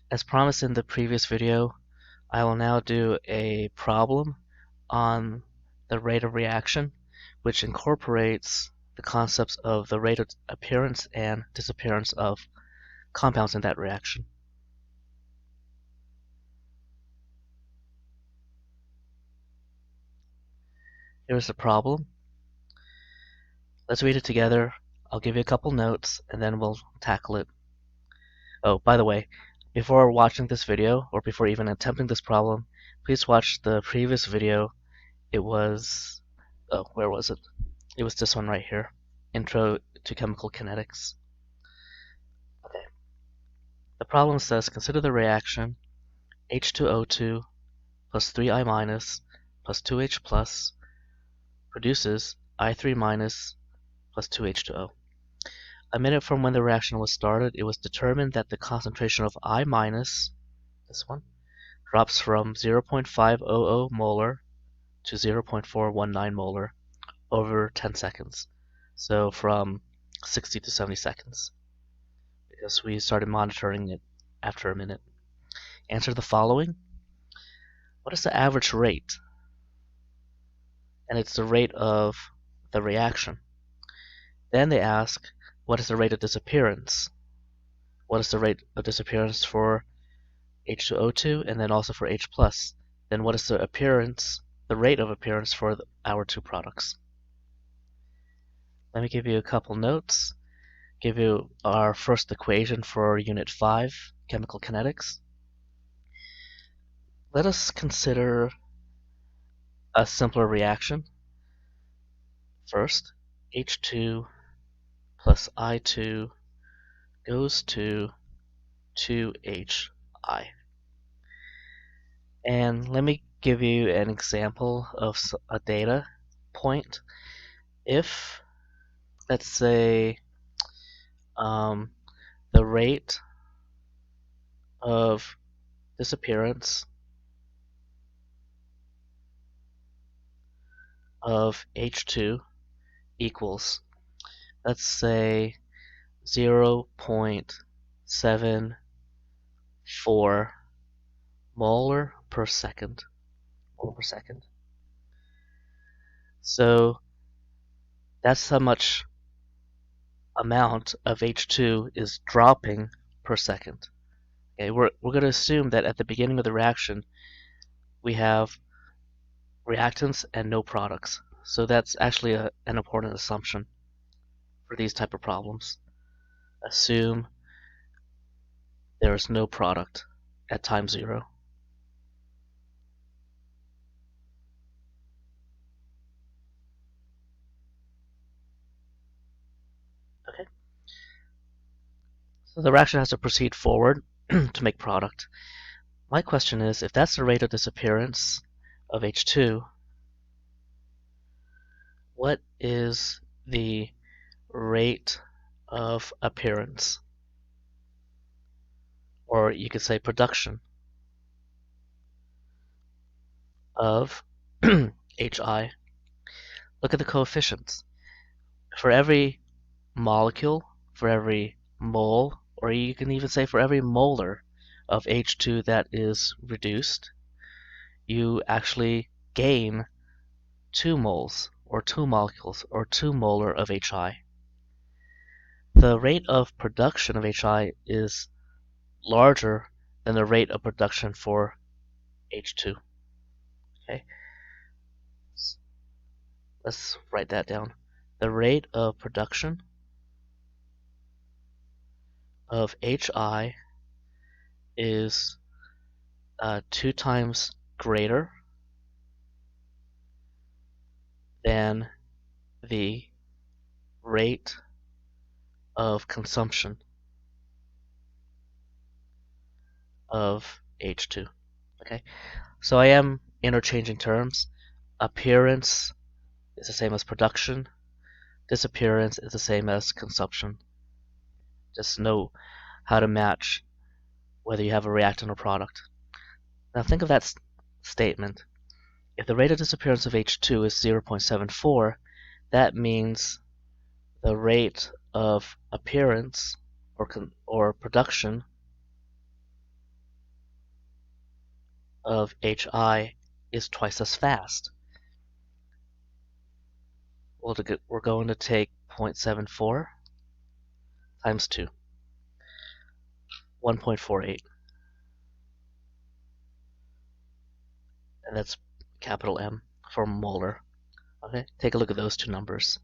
As promised in the previous video, I will now do a problem on the rate of reaction, which incorporates the concepts of the rate of appearance and disappearance of compounds in that reaction. Here's the problem. Let's read it together. I'll give you a couple notes and then we'll tackle it. Oh, by the way, before watching this video or before even attempting this problem, please watch the previous video. It was, where was it? It was this one right here. Intro to Chemical Kinetics. Okay. The problem says consider the reaction H2O2 plus 3I minus plus 2H plus produces I3 minus plus 2H2O. A minute from when the reaction was started, it was determined that the concentration of I minus, this one, drops from 0.500 molar to 0.419 molar over 10 seconds. So from 60 to 70 seconds. Because we started monitoring it after a minute. Answer the following. What is the average rate? And it's the rate of the reaction. Then they ask, what is the rate of disappearance? What is the rate of disappearance for H2O2 and then also for H+? Then what is the rate of appearance for our two products? Let me give you a couple notes. Give you our first equation for Unit 5, Chemical Kinetics. Let us consider a simpler reaction. First, H2 plus I2 goes to 2HI. And let me give you an example of a data point. If, let's say, the rate of disappearance of H2 equals, let's say, 0.74 molar per second. So that's how much amount of H2 is dropping per second. Okay, we're going to assume that at the beginning of the reaction we have reactants and no products. So that's actually an important assumption for these type of problems. Assume there is no product at time 0. Okay. So the reaction has to proceed forward to make product. My question is, if that's the rate of disappearance of H2, what is the rate of appearance? Or you could say production of HI. Look at the coefficients. For every molecule, for every mole, or you can even say for every molar of H2 that is reduced, you actually gain 2 moles, or 2 molecules, or 2 molar of HI. The rate of production of HI is larger than the rate of production for H2. Okay, let's write that down. The rate of production of HI is 2 times greater than the rate of consumption of H2. Okay, so I am interchanging terms. Appearance is the same as production. Disappearance is the same as consumption. Just know how to match whether you have a reactant or product. Now think of that statement. If the rate of disappearance of H2 is 0.74, that means the rate of appearance or production of HI is twice as fast. We're going to take 0.74 times 2, 1.48. And that's capital M for molar. Okay, take a look at those two numbers.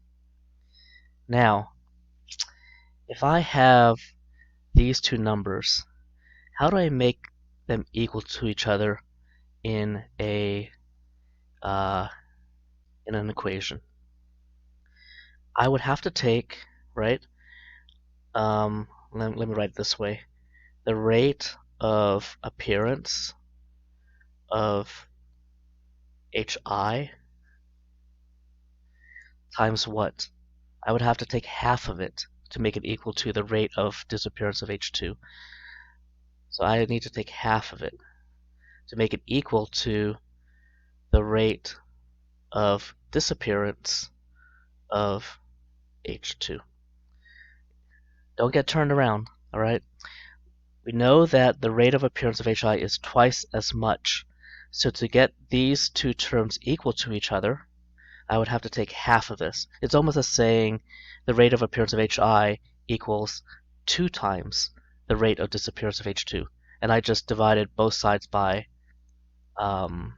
Now, if I have these two numbers, how do I make them equal to each other in a in an equation? I would have to take, right? Let me write it this way: the rate of appearance of HI times what? I would have to take half of it to make it equal to the rate of disappearance of H2. So I need to take half of it to make it equal to the rate of disappearance of H2. Don't get turned around, all right? We know that the rate of appearance of HI is twice as much. So to get these two terms equal to each other, I would have to take half of this. It's almost as saying the rate of appearance of HI equals 2 times the rate of disappearance of H2. And I just divided both sides by 2,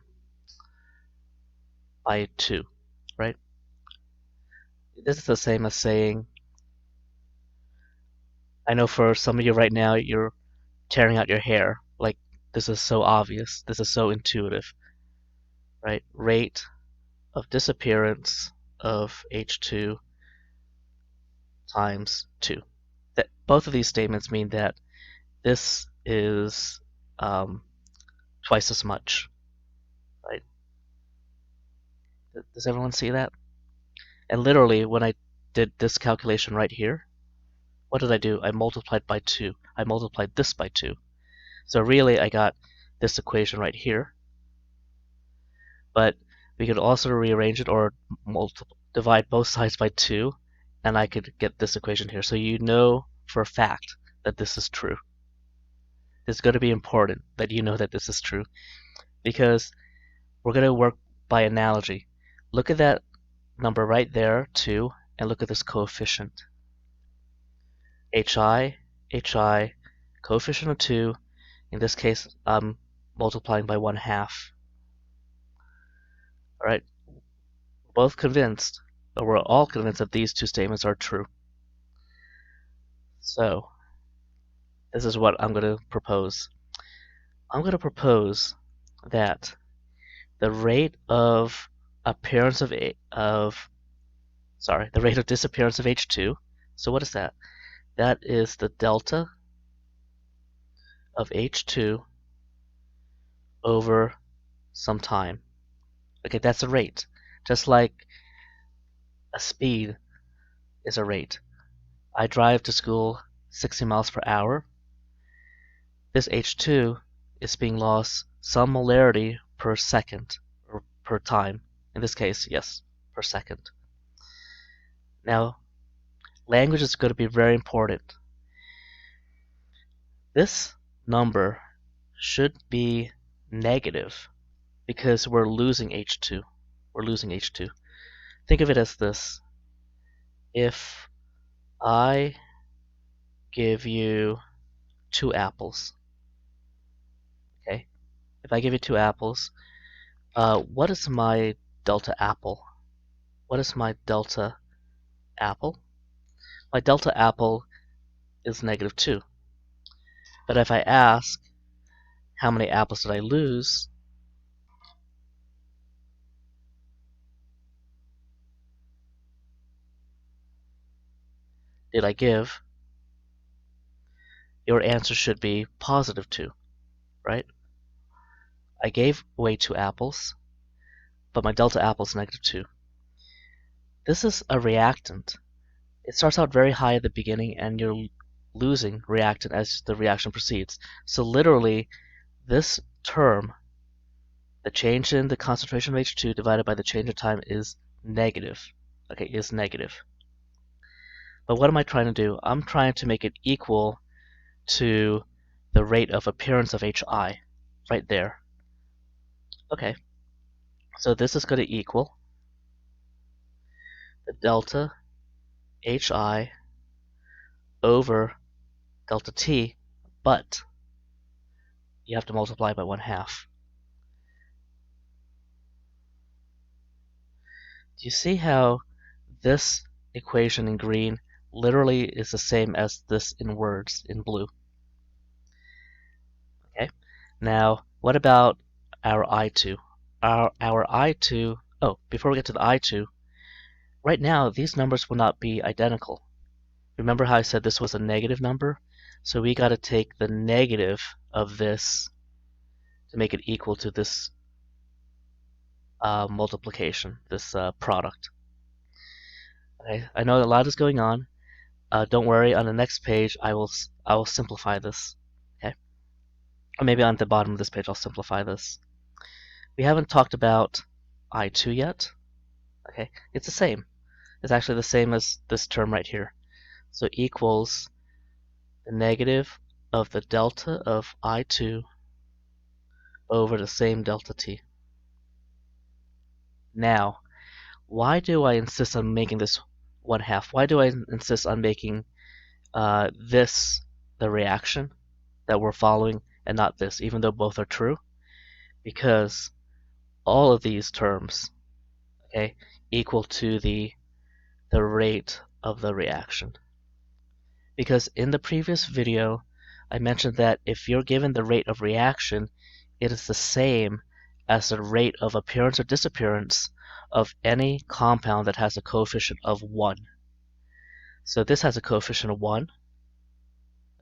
right? This is the same as saying, I know for some of you right now, you're tearing out your hair. Like, this is so obvious. This is so intuitive, right? Rate of disappearance of H2 times 2. That both of these statements mean that this is twice as much, right? Does everyone see that? And literally, when I did this calculation right here, what did I do? I multiplied by 2. I multiplied this by 2. So really, I got this equation right here. But we could also rearrange it or divide both sides by 2, and I could get this equation here. So you know for a fact that this is true. It's going to be important that you know that this is true, because we're going to work by analogy. Look at that number right there, 2, and look at this coefficient. HI, coefficient of 2. In this case, I'm multiplying by 1/2. All right, we're both convinced, or we're all convinced that these two statements are true. So this is what I'm going to propose. I'm going to propose that the rate of appearance of the rate of disappearance of H2. So what is that? That is the delta of H2 over some time. Okay, that's a rate. Just like a speed is a rate. I drive to school 60 miles per hour. This H2 is being lost some molarity per second, or per time. In this case, yes, per second. Now, language is going to be very important. This number should be negative because we're losing H2. We're losing H2. Think of it as this. If I give you 2 apples, okay? If I give you 2 apples, what is my delta apple? What is my delta apple? My delta apple is -2. But if I ask, how many apples did I lose? Did I give? Your answer should be +2, right? I gave away 2 apples, but my delta apple is -2. This is a reactant. It starts out very high at the beginning, and you're losing reactant as the reaction proceeds. So literally, this term, the change in the concentration of H2 divided by the change in time, is negative. Okay, is negative. But what am I trying to do? I'm trying to make it equal to the rate of appearance of HI, right there. Okay, so this is going to equal the delta hi over delta t, but you have to multiply by 1/2. Do you see how this equation in green literally is the same as this in words in blue? Okay. Now, what about our I2? Our I2, oh, before we get to the I2, right now these numbers will not be identical. Remember how I said this was a negative number? So we got to take the negative of this to make it equal to this multiplication, this product. Okay, I know a lot is going on. Don't worry, on the next page I will simplify this. Okay, or maybe on the bottom of this page I'll simplify this. We haven't talked about I2 yet. Okay, it's the same. It's actually the same as this term right here. So equals the negative of the delta of I2 over the same delta t. Now, why do I insist on making this 1/2? Why do I insist on making this the reaction that we're following and not this, even though both are true? Because all of these terms, okay, equal to the rate of the reaction. Because in the previous video, I mentioned that if you're given the rate of reaction, it is the same as the rate of appearance or disappearance of any compound that has a coefficient of 1. So this has a coefficient of 1.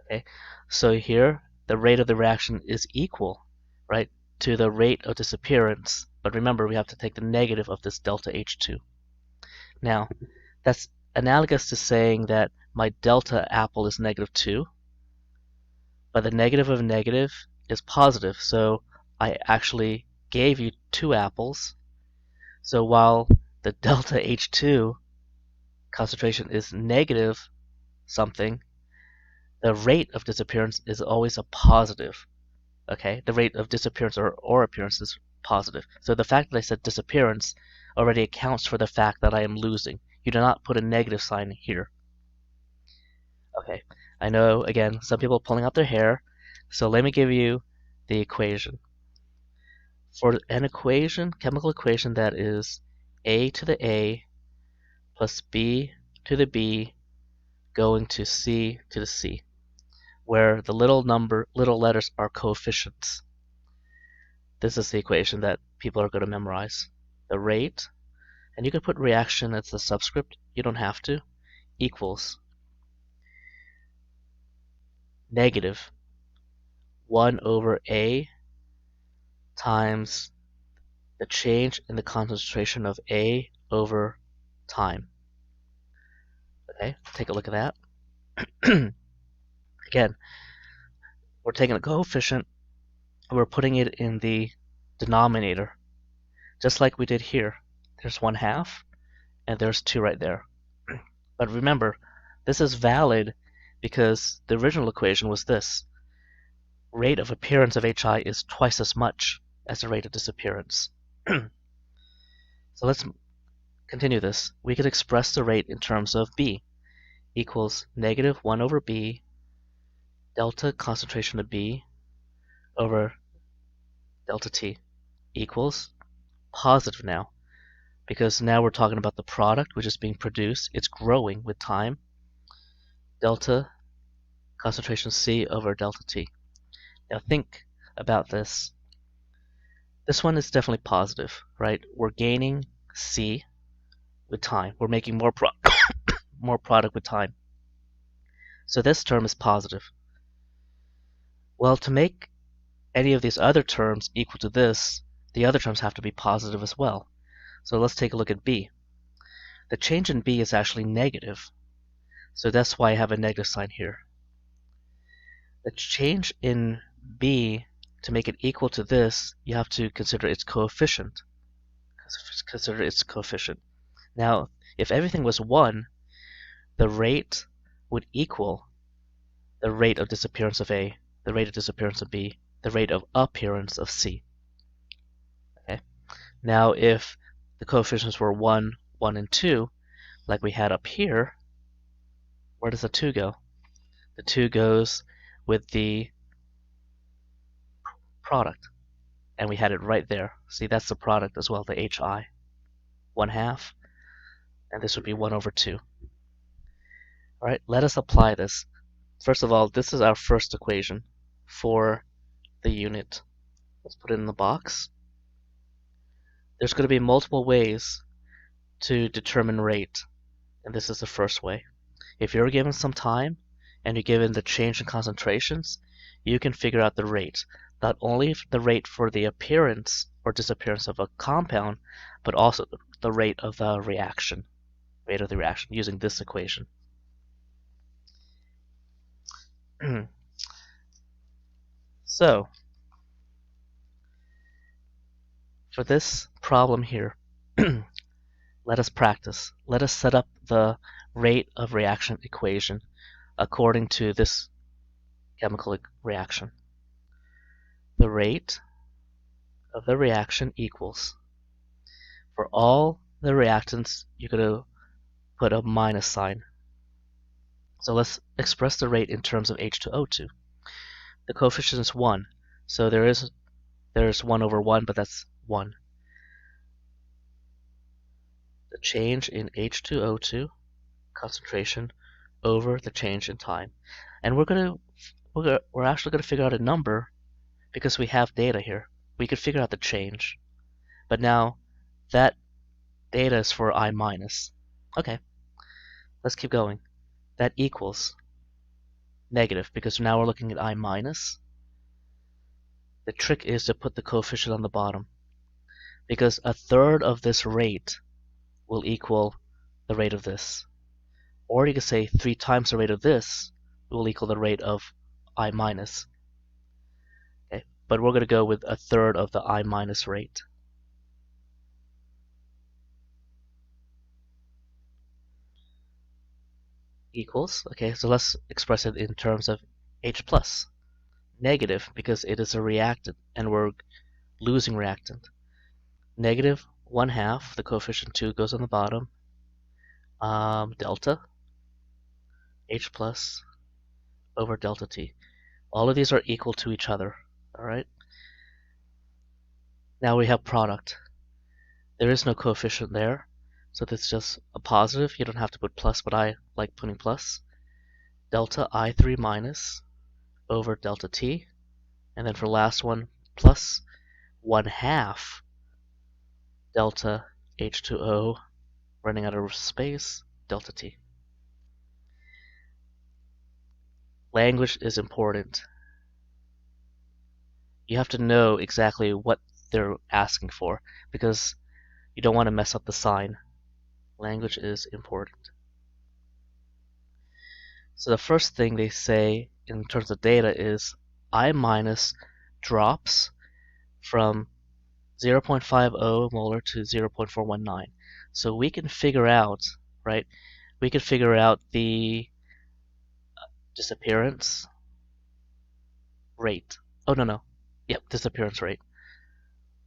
Okay, so here the rate of the reaction is equal, right, to the rate of disappearance. But remember, we have to take the negative of this delta H2. Now, that's analogous to saying that my delta apple is -2, but the negative of negative is positive. So I actually gave you 2 apples. So while the delta H2 concentration is negative something, the rate of disappearance is always a positive. Okay, the rate of disappearance or appearance is positive. So the fact that I said disappearance already accounts for the fact that I am losing. You do not put a negative sign here. Okay, I know, again, some people are pulling out their hair, so let me give you the equation. For an equation, chemical equation that is A to the A plus B to the B going to C to the C, where the little letters are coefficients. This is the equation that people are going to memorize. The rate, and you can put reaction as the subscript, you don't have to, equals negative 1 over A times the change in the concentration of A over time. Okay, take a look at that. Again, we're taking a coefficient and we're putting it in the denominator, just like we did here. There's 1/2 and there's 2 right there. But remember, this is valid because the original equation was this. Rate of appearance of HI is twice as much as the rate of disappearance. So let's continue this. We could express the rate in terms of B equals negative 1 over B delta concentration of B over delta T equals positive now, because now we're talking about the product which is being produced. It's growing with time. Delta concentration C over delta T. Now think about this. This one is definitely positive, right? We're gaining C with time. We're making more more product with time. So this term is positive. Well, to make any of these other terms equal to this, the other terms have to be positive as well. So let's take a look at B. The change in B is actually negative. So that's why I have a negative sign here. The change in B, to make it equal to this, you have to consider its coefficient. Now, if everything was 1, the rate would equal the rate of disappearance of A, the rate of disappearance of B, the rate of appearance of C. Now if the coefficients were 1, 1, and 2, like we had up here, where does the 2 go? The 2 goes with the product, and we had it right there. See, that's the product as well, the HI. 1/2, and this would be 1 over 2. All right, let us apply this. First of all, this is our first equation for the unit. Let's put it in the box. There's going to be multiple ways to determine rate, and this is the first way. If you're given some time and you're given the change in concentrations, you can figure out the rate. Not only the rate for the appearance or disappearance of a compound, but also the rate of the reaction. Rate of the reaction using this equation. So, for this problem here, let us practice. Let us set up the rate of reaction equation according to this chemical reaction. The rate of the reaction equals, for all the reactants, you're going to put a minus sign. So let's express the rate in terms of H2O2. The coefficient is 1, so there's 1 over 1, but that's 1. The change in H2O2 concentration over the change in time. And we're actually going to figure out a number because we have data here. We could figure out the change. But now that data is for I minus. Okay, let's keep going. That equals negative because now we're looking at I minus. The trick is to put the coefficient on the bottom because a third of this rate will equal the rate of this. Or you could say 3 times the rate of this will equal the rate of I minus. Okay, but we're going to go with a third of the I minus rate. Equals, okay, so let's express it in terms of H plus. Negative because it is a reactant and we're losing reactant. Negative 1/2, the coefficient 2 goes on the bottom. Delta H plus over delta T. All of these are equal to each other, all right? Now we have product. There is no coefficient there, so this is just a positive. You don't have to put plus, but I like putting plus. Delta I3 minus over delta T, and then for the last one, plus 1/2 delta H2O, running out of space, delta T. Language is important. You have to know exactly what they're asking for because you don't want to mess up the sign. Language is important. So the first thing they say in terms of data is I minus drops from 0.50 molar to 0.419. So we can figure out, right? We can figure out the disappearance rate. Oh, no. Yep, disappearance rate.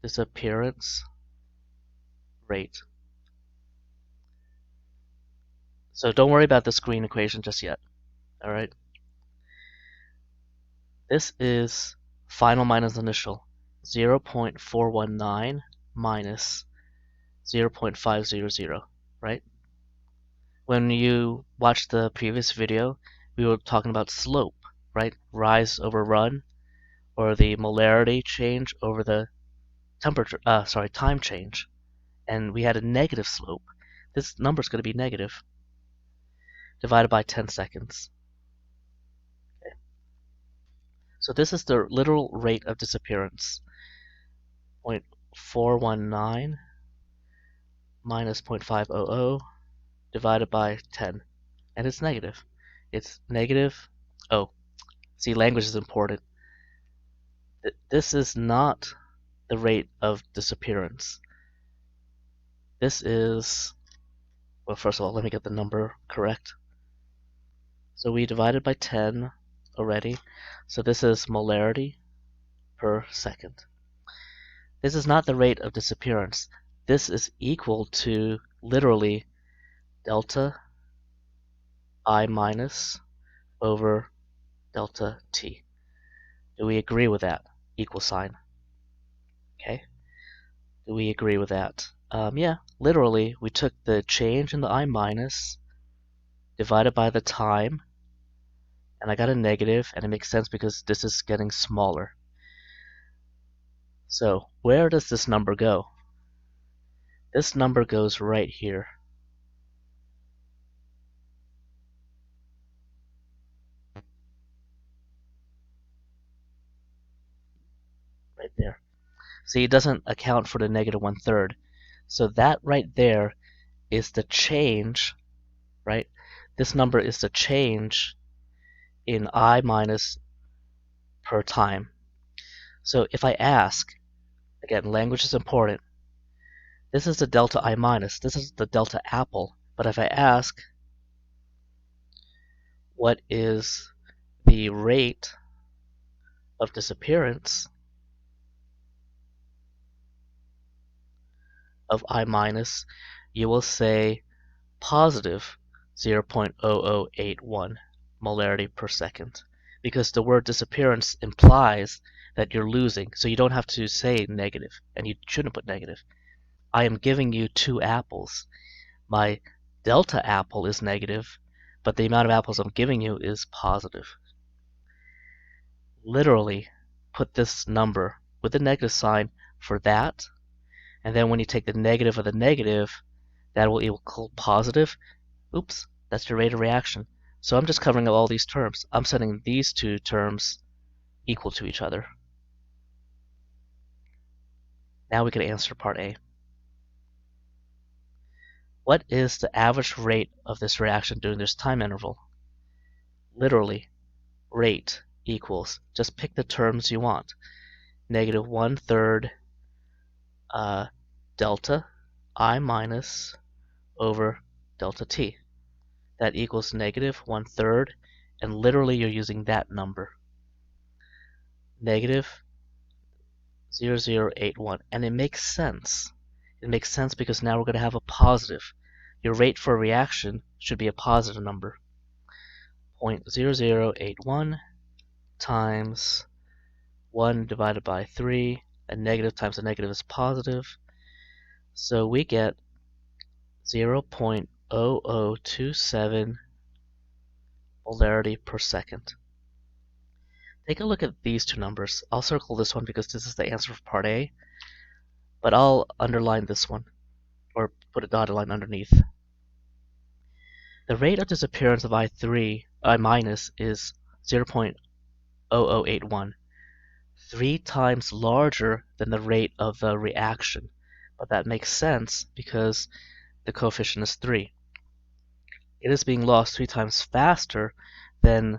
Disappearance rate. So don't worry about the screen equation just yet. All right. This is final minus initial. 0.419 minus 0.500, right? When you watched the previous video, we were talking about slope, right? Rise over run, or the molarity change over the time change. And we had a negative slope. This number is going to be negative, divided by 10 seconds. Okay. So this is the literal rate of disappearance. 0.419 minus 0.500 divided by 10. And it's negative. It's negative. Oh, see, language is important. This is not the rate of disappearance. This is, well, first of all, let me get the number correct. So we divided by 10 already. So this is molarity per second. This is not the rate of disappearance. This is equal to literally delta I minus over delta t. Do we agree with that? Equal sign. Okay. Do we agree with that? Yeah, literally, we took the change in the I minus divided by the time, and I got a negative, and it makes sense because this is getting smaller. So where does this number go? This number goes right here. Right there. See, it doesn't account for the negative 1/3. So that right there is the change, right? This number is the change in I minus per time. So if I ask, again, language is important. This is the delta I minus. This is the delta apple. But if I ask, what is the rate of disappearance of I minus, you will say positive 0.0081 molarity per second. Because the word disappearance implies that you're losing, so you don't have to say negative, and you shouldn't put negative. I am giving you 2 apples. My delta apple is negative, but the amount of apples I'm giving you is positive. Literally, put this number with the negative sign for that, and then when you take the negative of the negative, that will equal positive. Oops, that's your rate of reaction. So I'm just covering all these terms. I'm setting these two terms equal to each other. Now we can answer part A. What is the average rate of this reaction during this time interval? Literally, rate equals, just pick the terms you want. Negative 1/3 delta I minus over delta t. That equals negative 1/3, and literally you're using that number. Negative 0.0081, and it makes sense. It makes sense because now we're going to have a positive. Your rate for a reaction should be a positive number. 0.0081 times 1 divided by 3, a negative times a negative is positive. So we get 0.0027 molarity per second. Take a look at these two numbers. I'll circle this one because this is the answer for part A, but I'll underline this one, or put a dotted line underneath. The rate of disappearance of I minus is 0.0081, 3 times larger than the rate of the reaction. But that makes sense because the coefficient is 3. It is being lost 3 times faster than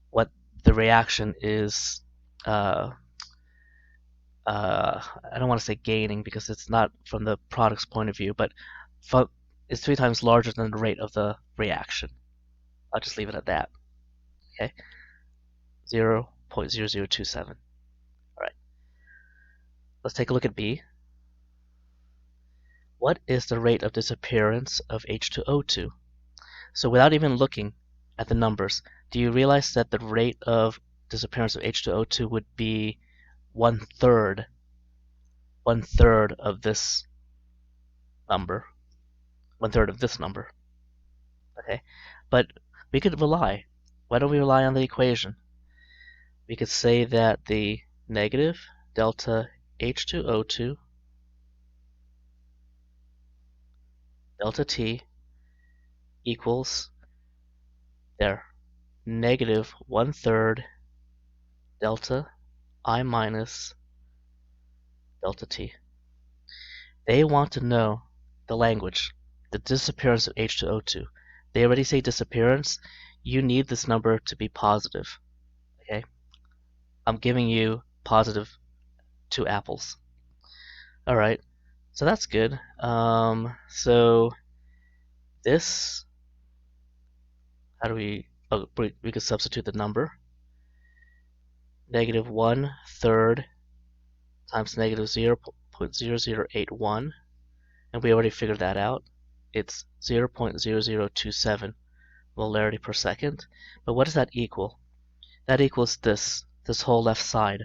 what the reaction is. I don't want to say gaining because it's not from the product's point of view, but it's 3 times larger than the rate of the reaction. I'll just leave it at that. Okay, 0.0027. All right, let's take a look at B. What is the rate of disappearance of H2O2? So without even looking at the numbers, do you realize that the rate of disappearance of H2O2 would be 1/3 of this number, 1/3 of this number? Okay, but we could rely. Why don't we rely on the equation? We could say that the negative delta H2O2 delta T equals there, negative 1/3 delta I minus delta T. They want to know the language, the disappearance of H2O2. They already say disappearance. You need this number to be positive. Okay? I'm giving you positive 2 apples. All right. So that's good. So this, how do we, oh, we could substitute the number. Negative 1/3 times negative 0.0081, and we already figured that out. It's 0.0027 molarity per second. But what does that equal? That equals this whole left side.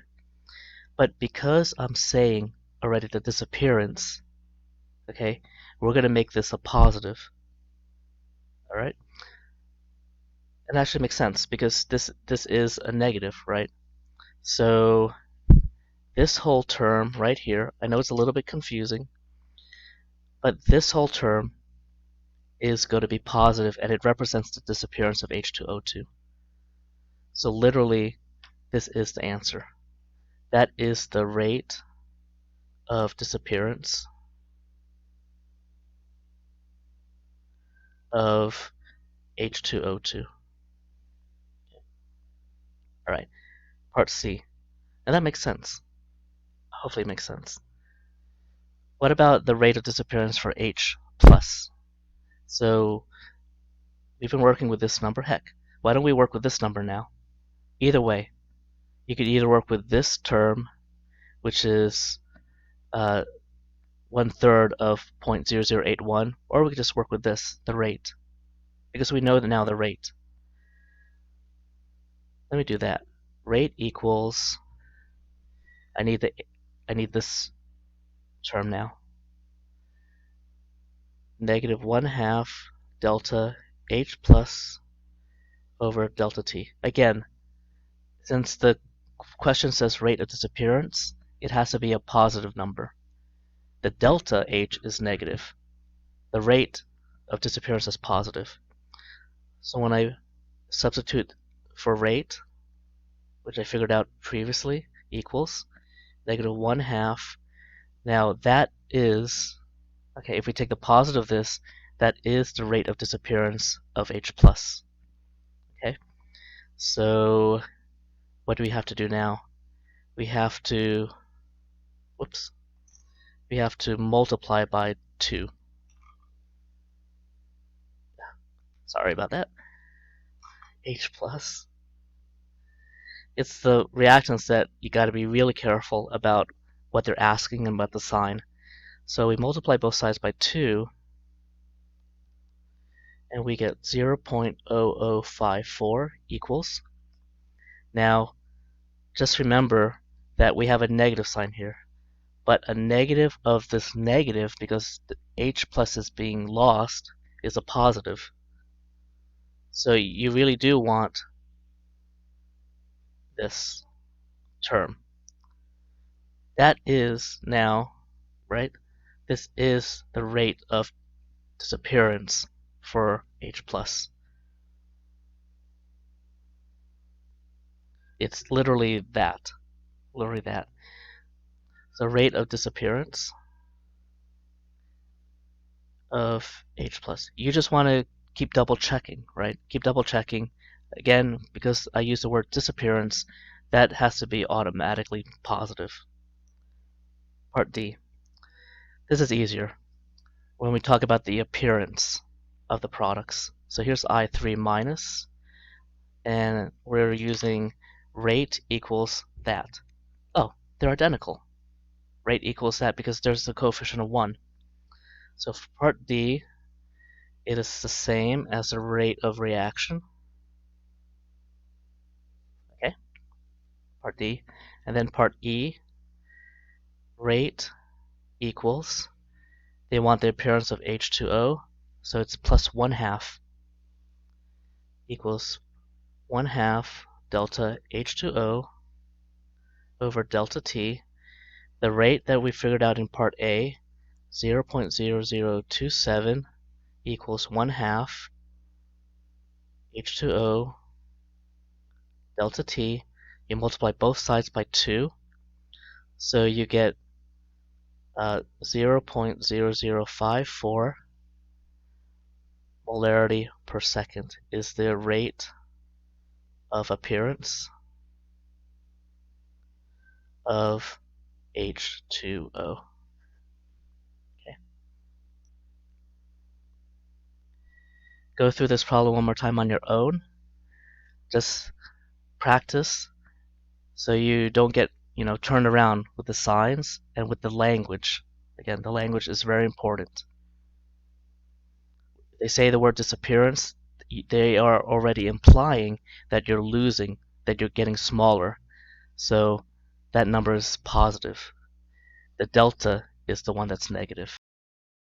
But because I'm saying already the disappearance, okay, we're going to make this a positive. All right? And that actually makes sense because this is a negative, right? So this whole term right here, I know it's a little bit confusing, but this whole term is going to be positive, and it represents the disappearance of H2O2. So literally, this is the answer. That is the rate of disappearance of H2O2. All right, part C. And that makes sense. Hopefully it makes sense. What about the rate of disappearance for H plus? So we've been working with this number. Heck, why don't we work with this number now? Either way, you could either work with this term, which is 1/3 of 0.0081, or we could just work with this, the rate, because we know that now the rate. Let me do that. Rate equals, I need this term now. Negative 1/2 delta H plus over delta T. Again, since the question says rate of disappearance, it has to be a positive number. The delta H is negative. The rate of disappearance is positive. So when I substitute for rate, which I figured out previously, equals negative 1/2. Now that is, okay, if we take the positive of this, that is the rate of disappearance of H plus. Okay, so what do we have to do now? We have to, we have to multiply by 2. Sorry about that. H plus. It's the reactants that you got to be really careful about what they're asking and about the sign. So we multiply both sides by 2, and we get 0.0054 equals. Now, just remember that we have a negative sign here, but a negative of this negative, because the H plus is being lost, is a positive. So you really do want this term. That is now, right? This is the rate of disappearance for H plus. It's literally that. Literally that. So rate of disappearance of H plus. You just want to keep double checking, right? Keep double checking. Again, because I use the word disappearance, that has to be automatically positive. Part D. This is easier when we talk about the appearance of the products. So here's I3 minus, and we're using rate equals that. Oh, they're identical. Rate equals that because there's a coefficient of 1. So for part D, it is the same as the rate of reaction. Okay, part D. And then part E, rate equals, they want the appearance of H2O, so it's plus 1/2 equals 1/2 delta H2O over delta T. The rate that we figured out in part A, 0.0027 equals 1/2 H2O delta T. You multiply both sides by 2, so you get 0.0054 molarity per second is the rate of appearance of H2O. Okay. Go through this problem one more time on your own. Just practice so you don't get turn around with the signs and with the language. Again, the language is very important. They say the word disappearance, they are already implying that you're losing, that you're getting smaller. So that number is positive. The delta is the one that's negative.